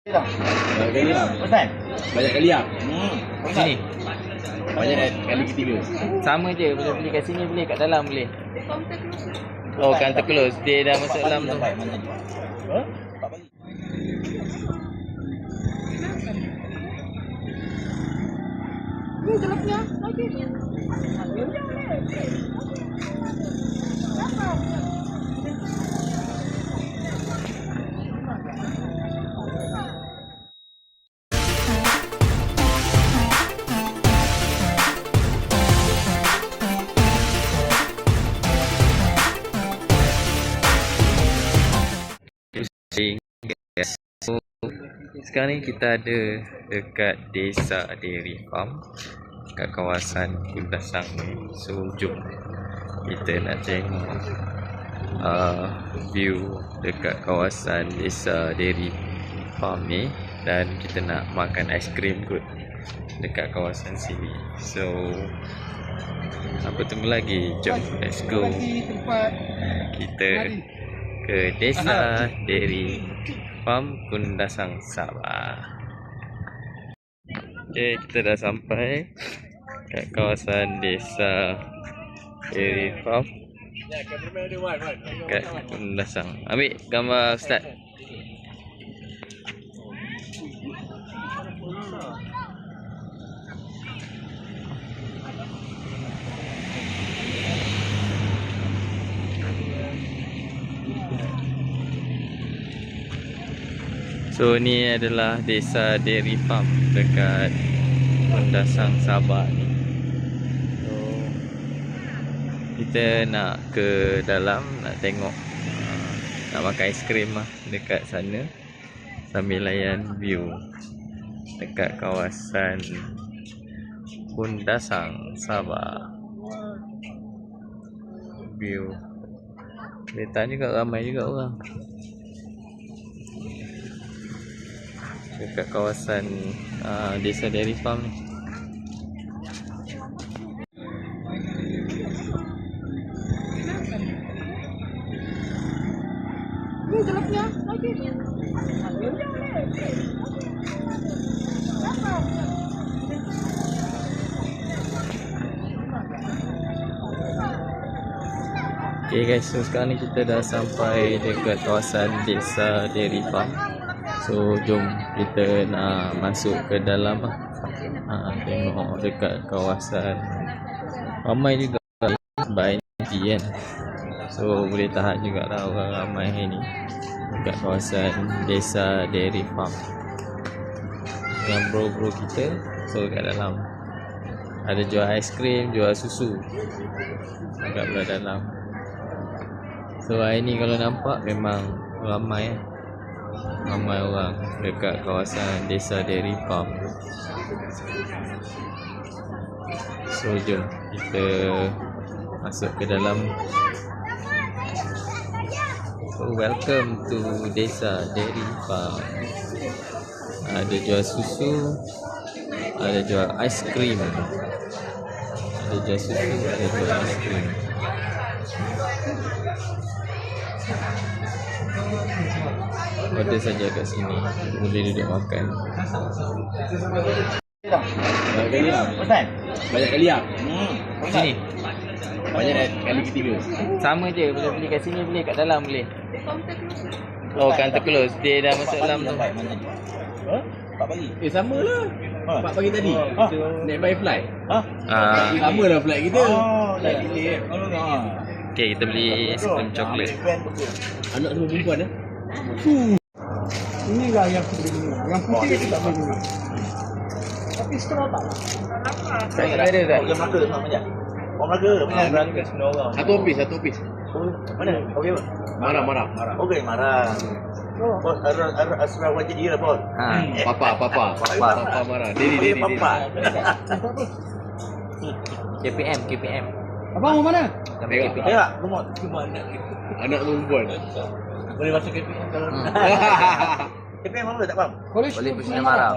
Banyak kali lah. Pesan? Banyak kali lah. Sini. Banyak kali ketiga. Sama je, boleh beli kat sini, boleh kat dalam boleh. Oh, counter close. Dia dah masuk dalam tu. So, sekarang ni kita ada dekat Desa Dairy Farm kat kawasan Kundasang ni. So jom kita nak tengok view dekat kawasan Desa Dairy Farm ni, dan kita nak makan aiskrim kot dekat kawasan sini. So apa tunggu lagi, jom let's go kita ke Desa Dairy Farm Kundasang, Sabah. Okay, kita dah sampai kat kawasan Desa Dairy Farm kat Kundasang. Ambil gambar Ustaz. So ni adalah Desa Dairy Farm dekat Kundasang, Sabah ni. So kita nak ke dalam, nak tengok, nak makan aiskrim lah dekat sana sambil layan view dekat kawasan Kundasang, Sabah. View kereta juga ramai juga orang dekat kawasan Desa Dairy Farm ni. Okay guys, so sekarang ni kita dah sampai dekat kawasan Desa Dairy Farm. So jom kita nak masuk ke dalam lah. Tengok dekat kawasan, ramai juga sebab NG kan. So boleh tahan jugalah orang ramai ni dekat kawasan Desa Dairy Farm dengan bro-bro kita. So kat dalam ada jual aiskrim, jual susu dekat belah dalam. So hari ni kalau nampak memang ramai ramai orang dekat kawasan Desa Dairy Farm. So jom kita masuk ke dalam. So welcome to Desa Dairy Farm. Ada jual susu, ada jual aiskrim. Ada jual susu, ada jual aiskrim. Order saja kat sini, boleh duduk makan. Banyak kali lah. Pesan? Banyak kali lah. Sini. Banyak kali ketiga. Sama je, boleh beli kat sini, boleh kat dalam boleh. Oh, counter close. Dia dah masuk dalam tu. 4 pagi. Sama lah. 4 pagi tadi. Naik by flight. Sama lah flight kita. Flight kita. Okay, kita beli aiskrim coklat. Anak tu perempuan eh. Inilah yang putih ni. Yang putih itu tak boleh guna. Tapi straw tak. Tak ada tak? Orang Melaka sama je. Orang Melaka. Orang Melaka semua orang. Satu pis. Mana? Okey apa? Marah. Okey, marah. Bos Asrama jadi lah bos. Papa marah. Diri. Papa. KPM. Abang mau mana? Tengok. Ya, rumah. Anak perempuan. Boleh masuk KPM kalau KPM apa tak faham? Boleh. Boleh bersih marah.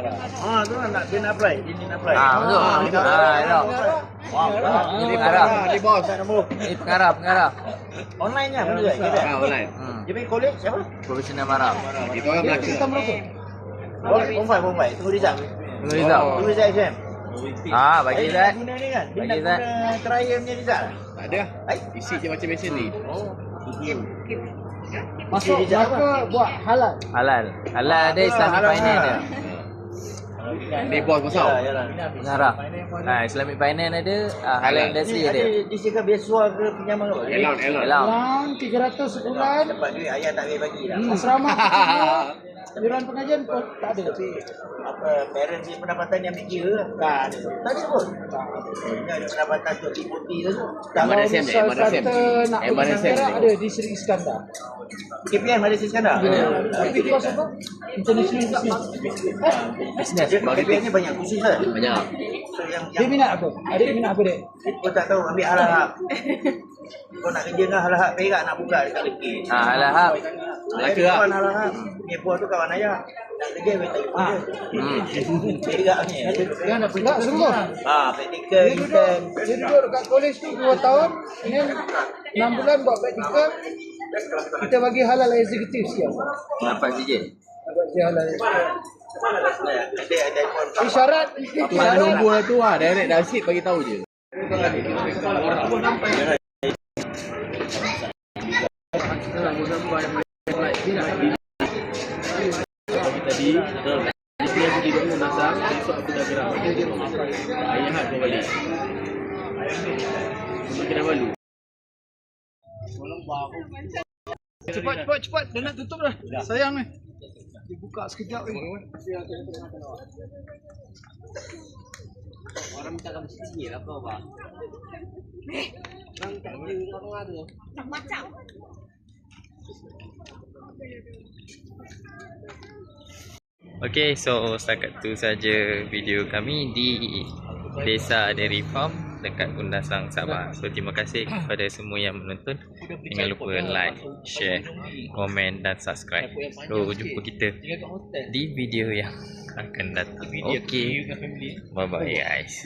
Tu nak dia nak apply. Ini nak apply. Betul. Ini pengarah. Ni bos. Ini pengarah. Online nya boleh tak KPM? Online. Dia pergi college siapa? Profesional marah. Kita orang Melaka. Kita Melaka. Perempuan. Tunggu result. Tunggu result. Tunggu result exam. Bagi Dia Zat. nak guna ni kan? Dia Bagi nak Zat. guna trial punya result. Tak ada. Isi je macam biasa ni. Masuk Melaka buat halal. Halal ada Islamic Finance dia. Ni bos pasal. Yalah. Narah. Islamic Finance ada, halal industri Ada ada. disediakan beasiswa ke pinjaman ke? Elon. Alam. Pulang 300 sebulan. Dapat duit ayah tak boleh bagi lah. Asrama kecil. Iuran pengajian pun tak ada. Apa parents ni pendapatan dia ambil kira tak ada. Tak ada pun. Dia ada pendapatan untuk liputi tu. Kalau MRSM ni, misal MRSM. kata nak pergi MRSM Perak ni. ada di Seri Iskandar. KPM ada Iskandar. Tapi kos apa? International Business. KPM ni banyak khusus kan? Banyak. So yang Dia minat apa? Adik minat apa dek? kau tak tahu ambil hal-hal. Kau nak kerja dengan hal-hal Perak nak buka dekat Lekir. Halal hak. Melaka lah. Kawan hal-hal. Ni puan tu kawan ayah. Nak kerja dia tak ikut dia. Perak ni. Tak seluruh. Praktikal, Dia intern. duduk dekat college tu 2 tahun. Kemudian 6 bulan buat praktikal. Kita bagi halal eksekutif siap. Dapat sikit. Bagi halal. Dia ada telefon. Isyarat. Apa nak nombor tu lah. Direct dah sit bagi tahu je. Tadi dia pergi dulu masak, besok aku dah gerak. Ayah hak kau balik. Makan dah balu. Cepat. Dia nak tutup dah. Sayang ni. Dibuka sekejap lagi. Orang minta kamu sikit apa apa. Orang tak ada apa ada. Okay, so setakat tu saja video kami di Desa Dairy Farm dekat Kundasang, Sabah. So terima kasih kepada semua yang menonton. Jangan lupa like, share, komen dan subscribe. So jumpa kita di video yang akan datang. Okay, bye bye guys.